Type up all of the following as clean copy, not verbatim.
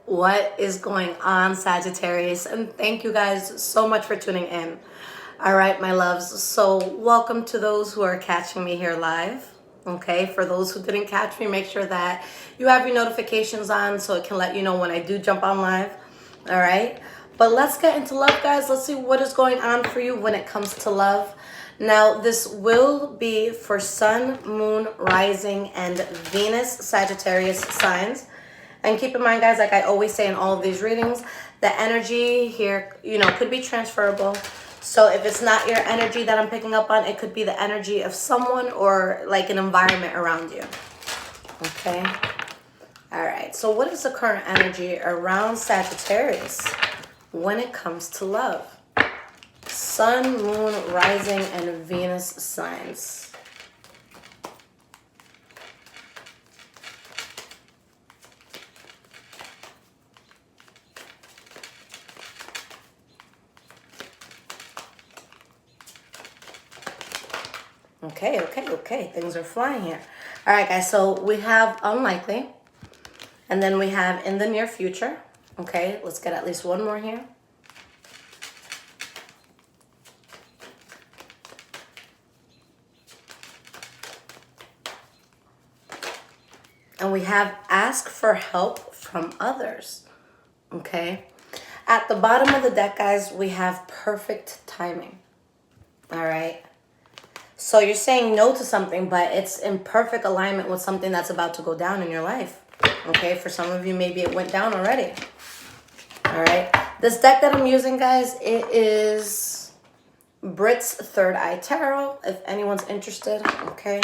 What is going on, Sagittarius? And thank you guys so much for tuning in. All right, my loves. So welcome to those who are catching me here live. Okay, for those who didn't catch me, make sure that you have your notifications on so it can let you know when I do jump on live. All right, but let's get into love, guys. Let's see what is going on for you when it comes to love. Now, this will be for Sun, Moon, Rising, and Venus Sagittarius signs. And keep in mind, guys, like I always say in all of these readings, the energy here, could be transferable. So if it's not your energy that I'm picking up on, it could be the energy of someone or like an environment around you. Okay. All right. So what is the current energy around Sagittarius when it comes to love? Sun, Moon, Rising, and Venus signs. Okay. Things are flying here. All right, guys. So we have unlikely. And then we have in the near future. Okay, let's get at least one more here. And we have ask for help from others. Okay. At the bottom of the deck, guys, we have perfect timing. All right. So you're saying no to something, but it's in perfect alignment with something that's about to go down in your life. Okay, for some of you, maybe it went down already. All right. This deck that I'm using, guys, it is Brit's Third Eye Tarot, if anyone's interested. Okay.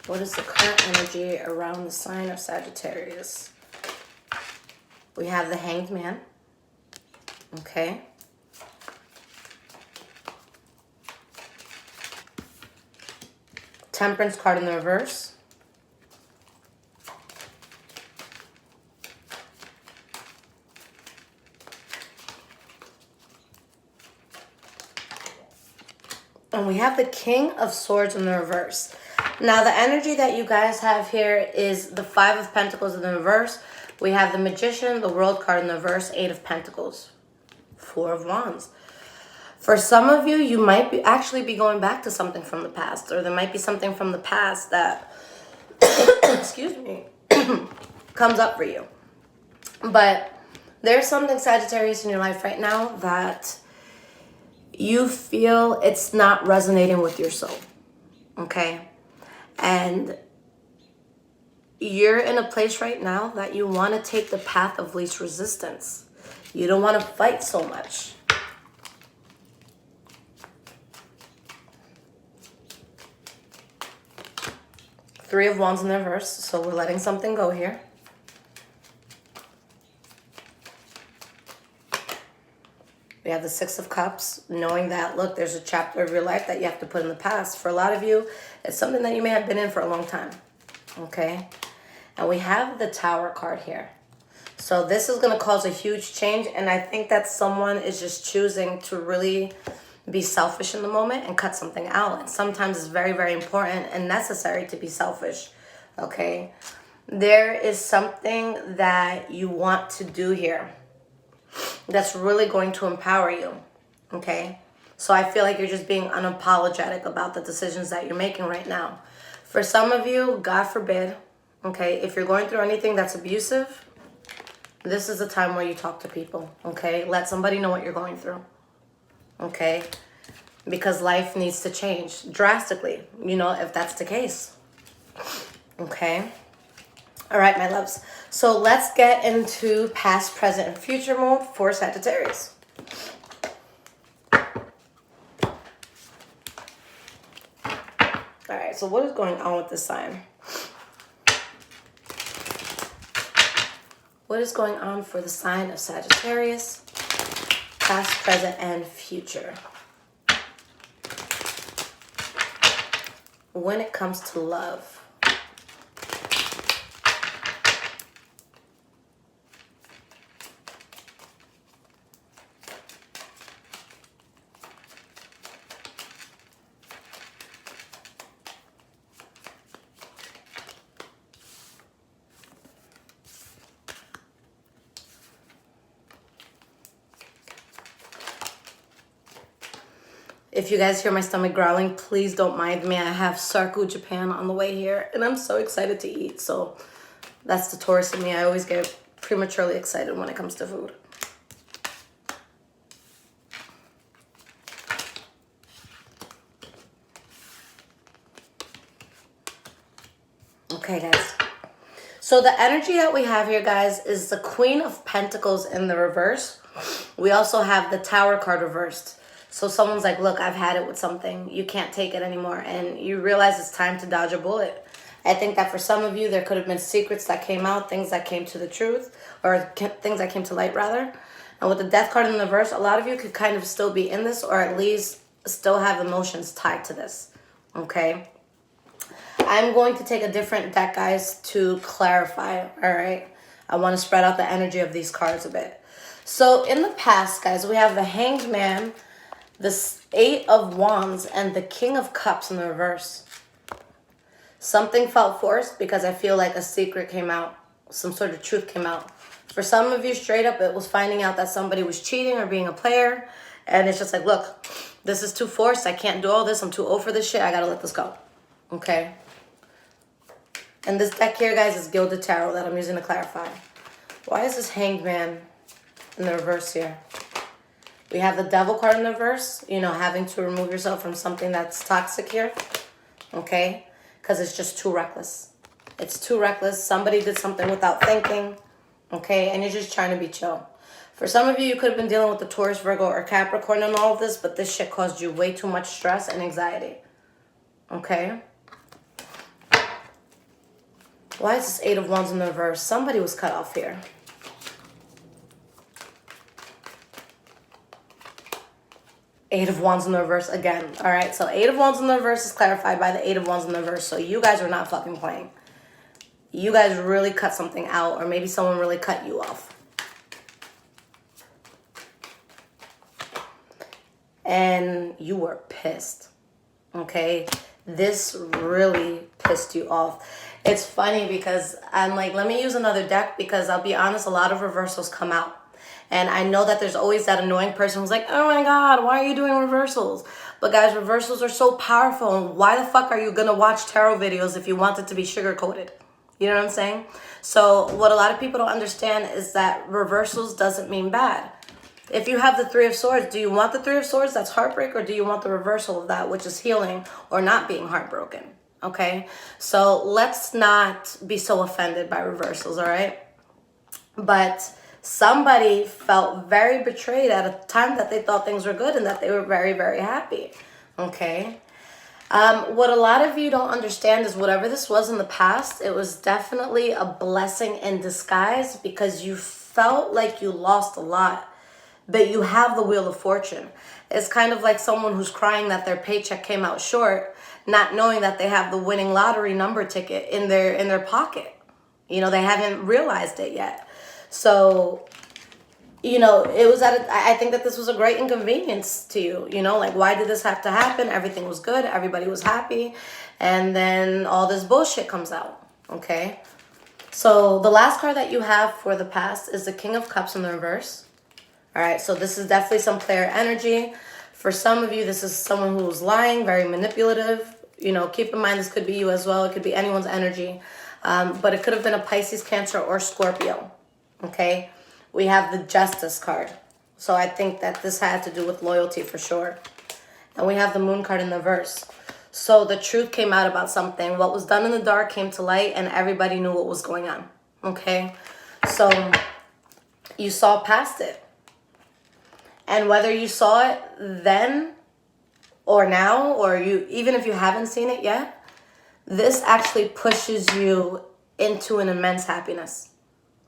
What is the current energy around the sign of Sagittarius? We have the Hanged Man. Okay. Temperance card in the reverse. And we have the King of Swords in the reverse. Now, the energy that you guys have here is the Five of Pentacles in the reverse. We have the Magician, the World card in the reverse, Eight of Pentacles, Four of Wands. For some of you, you might actually be going back to something from the past, or there might be something from the past that, excuse me, comes up for you. But there's something, Sagittarius, in your life right now that you feel it's not resonating with your soul. Okay? And you're in a place right now that you want to take the path of least resistance. You don't want to fight so much. Three of Wands in the reverse, so we're letting something go here. We have the Six of Cups, knowing that, look, there's a chapter of your life that you have to put in the past. For a lot of you, it's something that you may have been in for a long time, okay? And we have the Tower card here. So this is going to cause a huge change, and I think that someone is just choosing to really be selfish in the moment and cut something out. And sometimes it's very, very important and necessary to be selfish, okay? There is something that you want to do here that's really going to empower you, okay? So I feel like you're just being unapologetic about the decisions that you're making right now. For some of you, God forbid, okay, if you're going through anything that's abusive, this is the time where you talk to people, okay? Let somebody know what you're going through, okay? Because life needs to change drastically, if that's the case, okay? All right, my loves. So let's get into past, present, and future mode for Sagittarius. All right, so what is going on with this sign? What is going on for the sign of Sagittarius? Past, present, and future. When it comes to love. If you guys hear my stomach growling, please don't mind me. I have Sarku, Japan on the way here, and I'm so excited to eat. So that's the Taurus in me. I always get prematurely excited when it comes to food. Okay, guys. So the energy that we have here, guys, is the Queen of Pentacles in the reverse. We also have the Tower card reversed. So someone's like, look, I've had it with something. You can't take it anymore. And you realize it's time to dodge a bullet. I think that for some of you, there could have been secrets that came out, things that came to the truth, or things that came to light, rather. And with the Death card in the reverse, a lot of you could kind of still be in this, or at least still have emotions tied to this. Okay? I'm going to take a different deck, guys, to clarify, all right? I want to spread out the energy of these cards a bit. So in the past, guys, we have the Hanged Man, the Eight of Wands, and the King of Cups in the reverse. Something felt forced because I feel like a secret came out. Some sort of truth came out. For some of you, straight up, it was finding out that somebody was cheating or being a player. And it's just like, look, this is too forced. I can't do all this. I'm too old for this shit. I got to let this go. Okay? And this deck here, guys, is Gilded Tarot that I'm using to clarify. Why is this Hanged Man in the reverse here? We have the Devil card in the reverse. You know, having to remove yourself from something that's toxic here. Okay? Because it's just too reckless. It's too reckless. Somebody did something without thinking. Okay? And you're just trying to be chill. For some of you, you could have been dealing with the Taurus, Virgo, or Capricorn and all of this, but this shit caused you way too much stress and anxiety. Okay? Why is this Eight of Wands in the reverse? Somebody was cut off here. Eight of Wands in the reverse again. All right, so Eight of Wands in the reverse is clarified by the Eight of Wands in the reverse. So you guys are not fucking playing. You guys really cut something out, or maybe someone really cut you off. And you were pissed. Okay? This really pissed you off. It's funny because I'm like, let me use another deck, because I'll be honest, a lot of reversals come out. And I know that there's always that annoying person who's like, oh my God, why are you doing reversals? But guys, reversals are so powerful. And why the fuck are you going to watch tarot videos if you want it to be sugar-coated? You know what I'm saying? So what a lot of people don't understand is that reversals doesn't mean bad. If you have the Three of Swords, do you want the Three of Swords? That's heartbreak. Or do you want the reversal of that, which is healing or not being heartbroken? Okay? So let's not be so offended by reversals, all right? But somebody felt very betrayed at a time that they thought things were good and that they were very, very happy. Okay? What a lot of you don't understand is whatever this was in the past, it was definitely a blessing in disguise, because you felt like you lost a lot, but you have the Wheel of Fortune. It's kind of like someone who's crying that their paycheck came out short, not knowing that they have the winning lottery number ticket in their pocket. You know, they haven't realized it yet. So, you know, it was I think that this was a great inconvenience to you. You know, like, why did this have to happen? Everything was good. Everybody was happy. And then all this bullshit comes out. Okay? So the last card that you have for the past is the King of Cups in the reverse. All right, so this is definitely some player energy. For some of you, this is someone who's lying, very manipulative. You know, keep in mind, this could be you as well. It could be anyone's energy. But it could have been a Pisces, Cancer, or Scorpio. Okay? We have the Justice card. So I think that this had to do with loyalty for sure. And we have the Moon card in the verse. So the truth came out about something. What was done in the dark came to light, and everybody knew what was going on. Okay? So you saw past it. And whether you saw it then or now, or you, even if you haven't seen it yet, this actually pushes you into an immense happiness.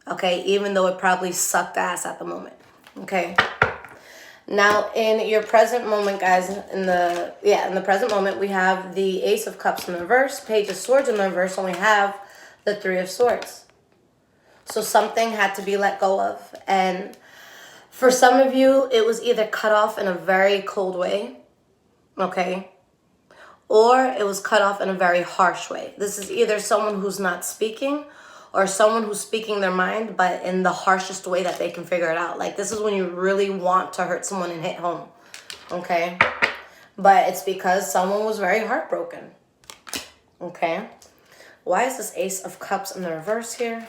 Okay? Even though it probably sucked ass at the moment. Okay? Now, in your present moment, guys, in the present moment, we have the Ace of Cups in the reverse, Page of Swords in the reverse, and we have the Three of Swords. So something had to be let go of. And for some of you, it was either cut off in a very cold way, okay? Or it was cut off in a very harsh way. This is either someone who's not speaking, or someone who's speaking their mind, but in the harshest way that they can figure it out. Like, this is when you really want to hurt someone and hit home, okay? But it's because someone was very heartbroken. Okay. Why is this Ace of Cups in the reverse here?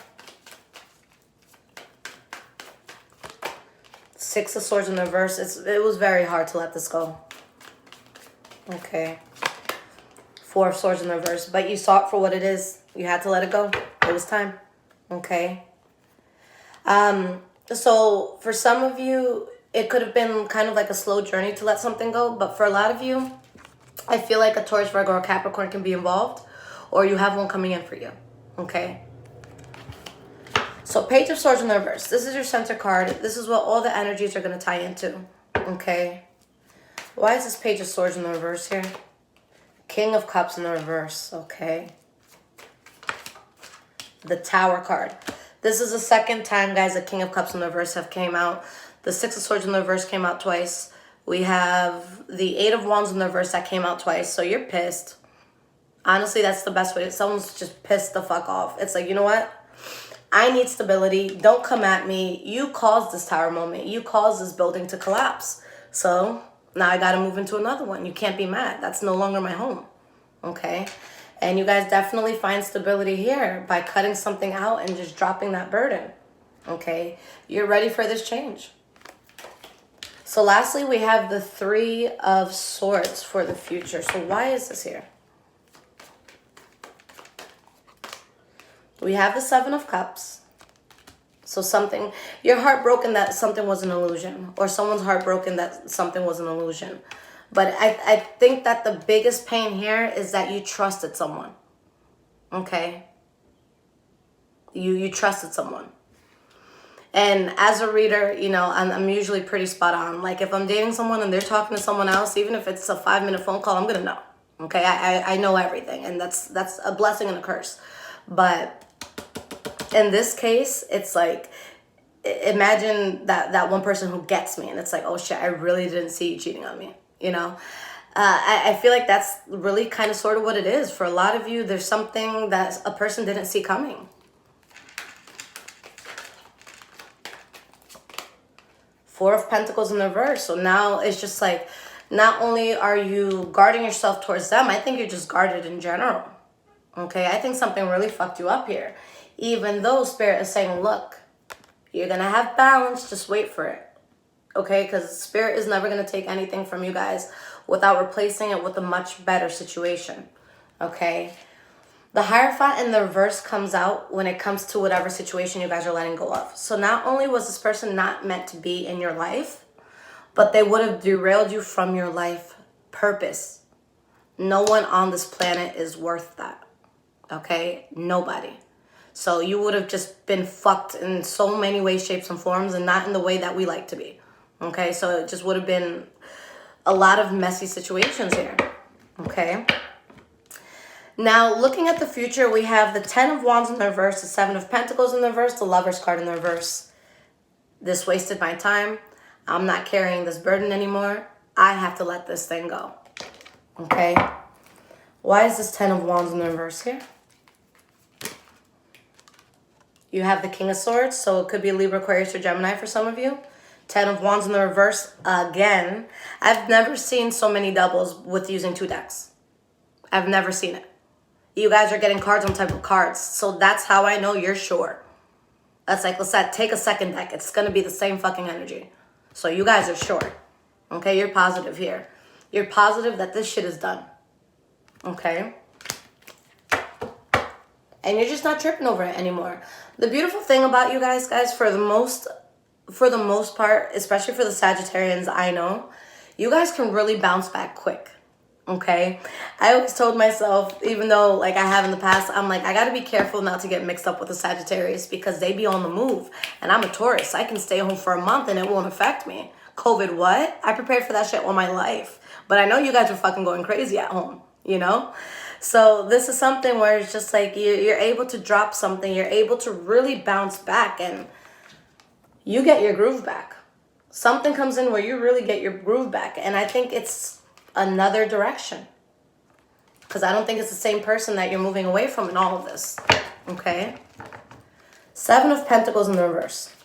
Six of Swords in the reverse. It was very hard to let this go. Okay. Four of Swords in the reverse. But you saw it for what it is. You had to let it go. It was time. Okay. So for some of you, it could have been kind of like a slow journey to let something go. But for a lot of you, I feel like a Taurus, Virgo, or Capricorn can be involved. Or you have one coming in for you. Okay. So Page of Swords in the reverse. This is your center card. This is what all the energies are going to tie into. Okay. Why is this Page of Swords in the reverse here? King of Cups in the reverse. Okay. The Tower card. This is the second time, guys, the King of Cups in the reverse have came out. The Six of Swords in the reverse came out twice. We have the Eight of Wands in the reverse that came out twice. So you're pissed. Honestly, that's the best way. Someone's just pissed the fuck off. It's like, you know what? I need stability. Don't come at me. You caused this tower moment. You caused this building to collapse. So now I got to move into another one. You can't be mad. That's no longer my home. Okay? And you guys definitely find stability here by cutting something out and just dropping that burden. Okay? You're ready for this change. So lastly, we have the Three of Swords for the future. So why is this here? We have the Seven of Cups. So something, you're heartbroken that something was an illusion. Or someone's heartbroken that something was an illusion. But I think that the biggest pain here is that you trusted someone. Okay? You trusted someone. And as a reader, you know, I'm usually pretty spot on. Like if I'm dating someone and they're talking to someone else, even if it's a 5-minute phone call, I'm going to know. Okay? I know everything. And that's a blessing and a curse. But in this case, it's like, imagine that one person who gets me and it's like, oh shit, I really didn't see you cheating on me, you know? I feel like that's really kind of sort of what it is. For a lot of you, there's something that a person didn't see coming. Four of Pentacles in the reverse. So now it's just like, not only are you guarding yourself towards them, I think you're just guarded in general. Okay, I think something really fucked you up here. Even though Spirit is saying, look, you're going to have balance, just wait for it. Okay, because Spirit is never going to take anything from you guys without replacing it with a much better situation. Okay, the Hierophant in the reverse comes out when it comes to whatever situation you guys are letting go of. So not only was this person not meant to be in your life, but they would have derailed you from your life purpose. No one on this planet is worth that. Okay, nobody. So you would have just been fucked in so many ways, shapes, and forms, and not in the way that we like to be. Okay, so it just would have been a lot of messy situations here. Okay. Now, looking at the future, we have the Ten of Wands in the reverse, the Seven of Pentacles in the reverse, the Lover's card in the reverse. This wasted my time. I'm not carrying this burden anymore. I have to let this thing go. Okay. Why is this Ten of Wands in the reverse here? You have the King of Swords, so it could be Libra, Aquarius, or Gemini for some of you. Ten of Wands in the reverse again. I've never seen so many doubles with using 2 decks. I've never seen it. You guys are getting cards on type of cards. So that's how I know you're sure. That's like, Lisette, take a second deck. It's going to be the same fucking energy. So you guys are sure. Okay, you're positive here. You're positive that this shit is done. Okay? And you're just not tripping over it anymore. The beautiful thing about you guys, for the most part, especially for the Sagittarians I know, you guys can really bounce back quick. Okay? I always told myself, even though like I have in the past, I'm like, I got to be careful not to get mixed up with the Sagittarius because they be on the move. And I'm a Taurus. I can stay home for a month and it won't affect me. COVID, what? I prepared for that shit all my life. But I know you guys are fucking going crazy at home, you know? So this is something where it's just like you're able to drop something. You're able to really bounce back and you get your groove back. Something comes in where you really get your groove back. And I think it's another direction. Because I don't think it's the same person that you're moving away from in all of this. Okay? Seven of Pentacles in the reverse.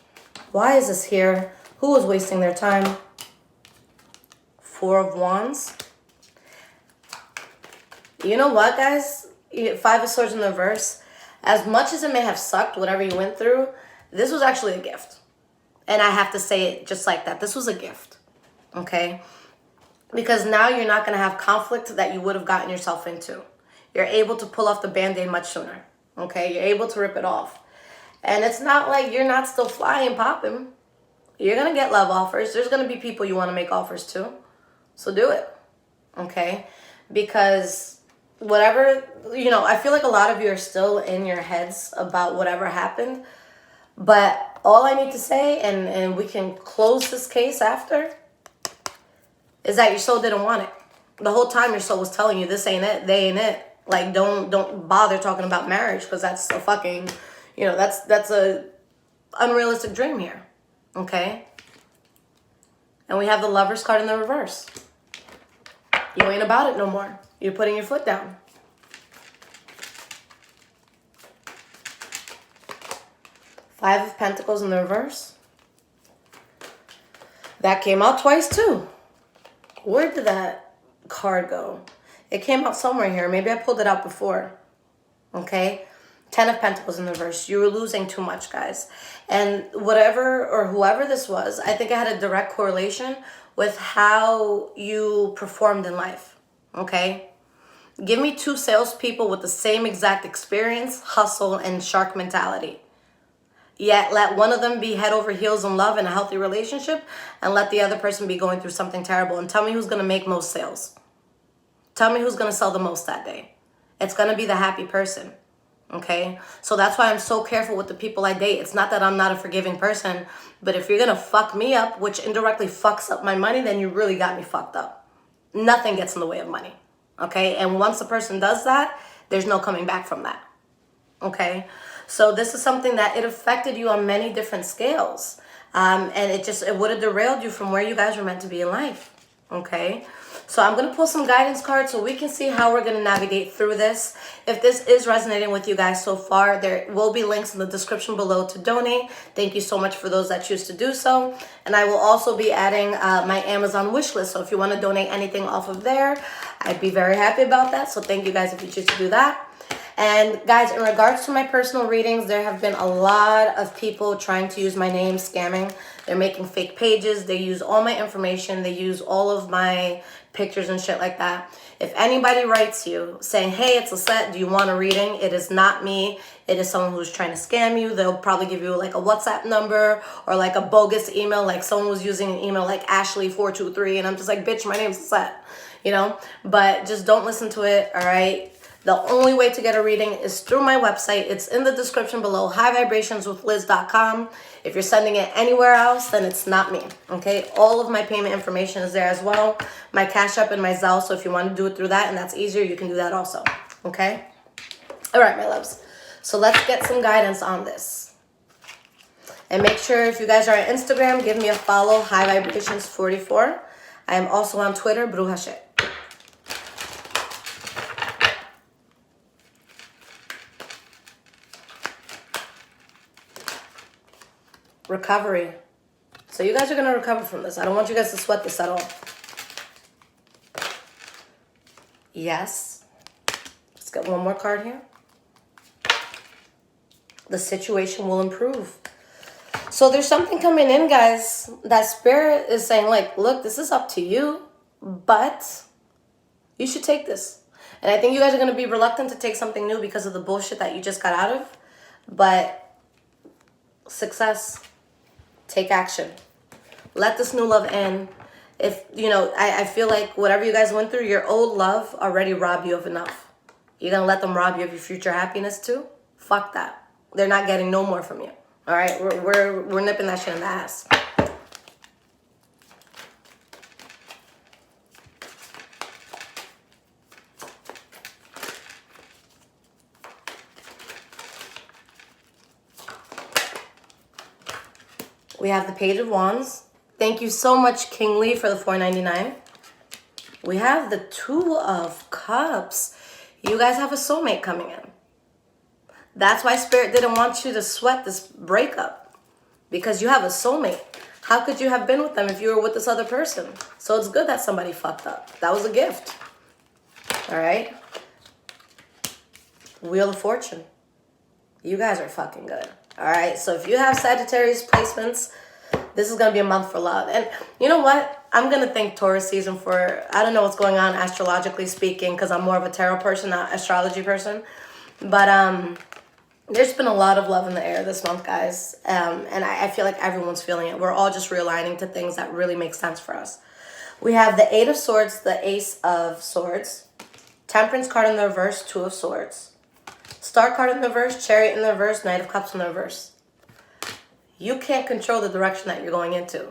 Why is this here? Who is wasting their time? Four of Wands. You know what, guys? Five of Swords in the reverse. As much as it may have sucked, whatever you went through, this was actually a gift. And I have to say it just like that. This was a gift. Okay? Because now you're not going to have conflict that you would have gotten yourself into. You're able to pull off the Band-Aid much sooner. Okay? You're able to rip it off. And it's not like you're not still flying, popping. You're going to get love offers. There's going to be people you want to make offers to. So do it. Okay? Because whatever, I feel like a lot of you are still in your heads about whatever happened. But all I need to say, and we can close this case after, is that your soul didn't want it. The whole time your soul was telling you this ain't it, they ain't it. Like, don't bother talking about marriage, because that's a fucking, that's a unrealistic dream here. Okay? And we have the Lover's card in the reverse. You ain't about it no more. You're putting your foot down. Five of Pentacles in the reverse. That came out twice too. Where did that card go? It came out somewhere here. Maybe I pulled it out before. Okay? 10 of Pentacles in the reverse. You were losing too much, guys. And whatever or whoever this was, I think it had a direct correlation with how you performed in life. Okay? Give me two salespeople with the same exact experience, hustle, and shark mentality. Yet let one of them be head over heels in love in a healthy relationship, and let the other person be going through something terrible. And tell me who's going to make most sales. Tell me who's going to sell the most that day. It's going to be the happy person. Okay? So that's why I'm so careful with the people I date. It's not that I'm not a forgiving person, but if you're going to fuck me up, which indirectly fucks up my money, then you really got me fucked up. Nothing gets in the way of money. Okay? And once a person does that, there's no coming back from that. Okay? So this is something that it affected you on many different scales. And it would have derailed you from where you guys were meant to be in life. Okay? So I'm going to pull some guidance cards so we can see how we're going to navigate through this. If this is resonating with you guys so far, there will be links in the description below to donate. Thank you so much for those that choose to do so. And I will also be adding my Amazon wish list. So if you want to donate anything off of there, I'd be very happy about that. So thank you guys if you choose to do that. And guys, in regards to my personal readings, there have been a lot of people trying to use my name, scamming. They're making fake pages. They use all my information. They use all of my pictures and shit like that. If anybody writes you saying, hey, it's Lisette, do you want a reading? It is not me. It is someone who's trying to scam you. They'll probably give you like a WhatsApp number or like a bogus email. Like someone was using an email like Ashley423. And I'm just like, bitch, my name's Lisette, But just don't listen to it, all right? The only way to get a reading is through my website. It's in the description below, highvibrationswithliz.com. If you're sending it anywhere else, then it's not me, okay? All of my payment information is there as well. My CashApp and my Zelle, so if you want to do it through that and that's easier, you can do that also, okay? All right, my loves. So let's get some guidance on this. And make sure if you guys are on Instagram, give me a follow, highvibrations44. I am also on Twitter, Bruhashet. Recovery. So you guys are going to recover from this. I don't want you guys to sweat this at all. Yes. Let's get one more card here. The situation will improve. So there's something coming in, guys. That spirit is saying, like, look, this is up to you, but you should take this. And I think you guys are going to be reluctant to take something new because of the bullshit that you just got out of. But success. Take action. Let this new love in. If, I feel like whatever you guys went through, your old love already robbed you of enough. You're going to let them rob you of your future happiness too? Fuck that. They're not getting no more from you. All right? We're nipping that shit in the ass. We have the Page of Wands. Thank you so much, King Lee, for the $4.99. We have the Two of Cups. You guys have a soulmate coming in. That's why Spirit didn't want you to sweat this breakup. Because you have a soulmate. How could you have been with them if you were with this other person? So it's good that somebody fucked up. That was a gift. All right? Wheel of Fortune. You guys are fucking good. All right. So if you have Sagittarius placements, this is going to be a month for love. And you know what? I'm going to thank Taurus season for, I don't know what's going on astrologically speaking, because I'm more of a tarot person, not astrology person. But there's been a lot of love in the air this month, guys. And I feel like everyone's feeling it. We're all just realigning to things that really make sense for us. We have the Eight of Swords, the Ace of Swords, Temperance card in the reverse, Two of Swords, Star card in the reverse, Chariot in the reverse, Knight of Cups in the reverse. You can't control the direction that you're going into.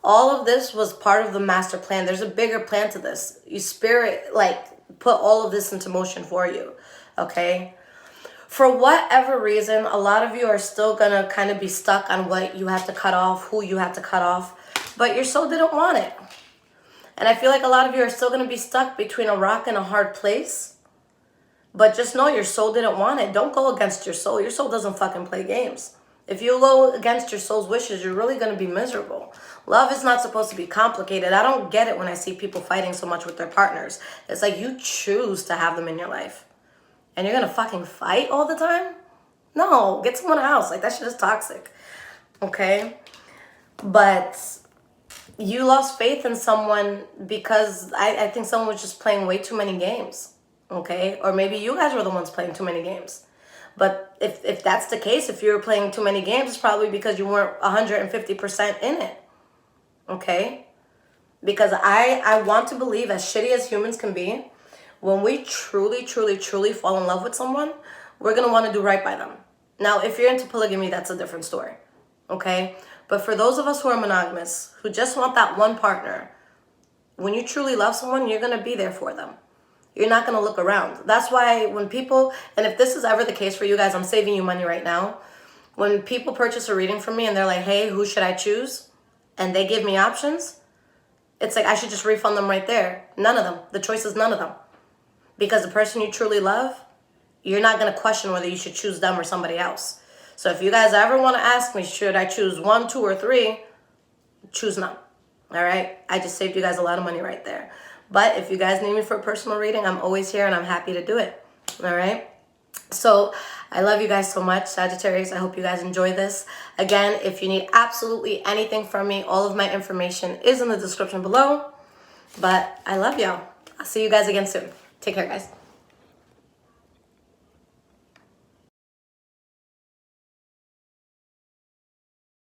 All of this was part of the master plan. There's a bigger plan to this. You spirit, like, put all of this into motion for you, okay? For whatever reason, a lot of you are still going to kind of be stuck on what you have to cut off, who you have to cut off, but your soul didn't want it. And I feel like a lot of you are still going to be stuck between a rock and a hard place. But just know your soul didn't want it. Don't go against your soul. Your soul doesn't fucking play games. If you go against your soul's wishes, you're really going to be miserable. Love is not supposed to be complicated. I don't get it when I see people fighting so much with their partners. It's like you choose to have them in your life. And you're going to fucking fight all the time? No, get someone else. Like, that shit is toxic. Okay? But you lost faith in someone because I think someone was just playing way too many games. Okay? Or maybe you guys were the ones playing too many games. But if that's the case, if you were playing too many games, it's probably because you weren't 150% in it. Okay? Because I want to believe, as shitty as humans can be, when we truly, truly, truly fall in love with someone, we're going to want to do right by them. Now, if you're into polygamy, that's a different story. Okay? But for those of us who are monogamous, who just want that one partner, when you truly love someone, you're going to be there for them. You're not going to look around. That's why when people, and if this is ever the case for you guys, I'm saving you money right now. When people purchase a reading from me and they're like, hey, who should I choose? And they give me options, it's like I should just refund them right there. None of them. The choice is none of them. Because the person you truly love, you're not going to question whether you should choose them or somebody else. So if you guys ever want to ask me, should I choose 1, 2, or 3, choose none. All right? I just saved you guys a lot of money right there. But if you guys need me for a personal reading, I'm always here and I'm happy to do it. All right? So I love you guys so much, Sagittarius. I hope you guys enjoy this. Again, if you need absolutely anything from me, all of my information is in the description below. But I love y'all. I'll see you guys again soon. Take care, guys.